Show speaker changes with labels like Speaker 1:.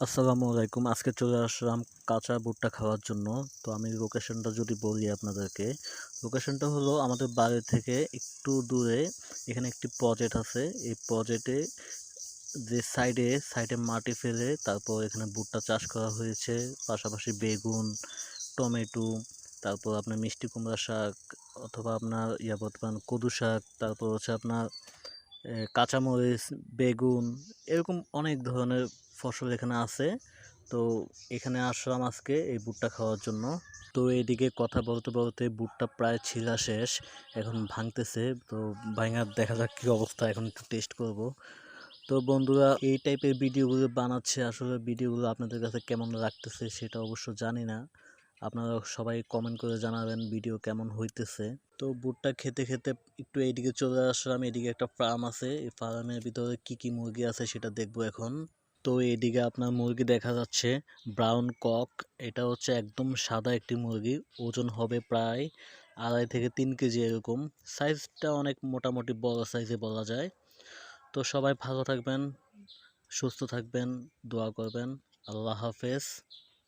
Speaker 1: আসসালামু আলাইকুম। আজকে চলে আসলাম কাঁচা ভুট্টা খাওয়ার জন্য। তো আমি লোকেশনটা যদি বলি আপনাদেরকে, লোকেশনটা হলো আমাদের বাড়ি থেকে একটু দূরে। এখানে একটি প্রজেক্ট আছে। এই প্রজেক্টে যে সাইডে মাটি ফেলে তারপর এখানে ভুট্টা চাষ করা হয়েছে। পাশাপাশি বেগুন, টমেটো, তারপর আপনার মিষ্টি কুমড়া শাক, অথবা আপনার বলতে পারেন কদু শাক, তারপর হচ্ছে আপনার কাঁচামরিচ, বেগুন, এরকম অনেক ধরনের ফসল এখানে আছে। তো এখানে আসলাম আজকে এই ভুট্টা খাওয়ার জন্য। তো এইদিকে কথা বলতে বলতে ভুট্টা প্রায় ছিলা শেষ, এখন ভাঙতেছে। তো ভাঙা দেখা যাক কী অবস্থা, এখন একটু টেস্ট করব। তো বন্ধুরা, এই টাইপের ভিডিওগুলো বানাচ্ছে, আসলে ভিডিওগুলো আপনাদের কাছে কেমন লাগতেছে সেটা অবশ্য জানি না। আপনারা সবাই কমেন্ট করে জানাবেন ভিডিও কেমন হইতেছে। তো ভুট্টা খেতে খেতে একটু এইদিকে চলে আসলাম। এদিকে একটা ফার্ম আছে, এই ফার্মের ভিতরে কি কি মুরগি আছে সেটা দেখবো এখন। তো এইদিকে আপনার মুরগি দেখা যাচ্ছে, ব্রাউন কক। এটা হচ্ছে একদম সাদা একটি মুরগি, ওজন হবে প্রায় 2.5 থেকে 3 কেজি এরকম। সাইজটা অনেক মোটামুটি বড় সাইজে বলা যায়। তো সবাই ভালো থাকবেন, সুস্থ থাকবেন, দোয়া করবেন। আল্লাহ হাফেজ।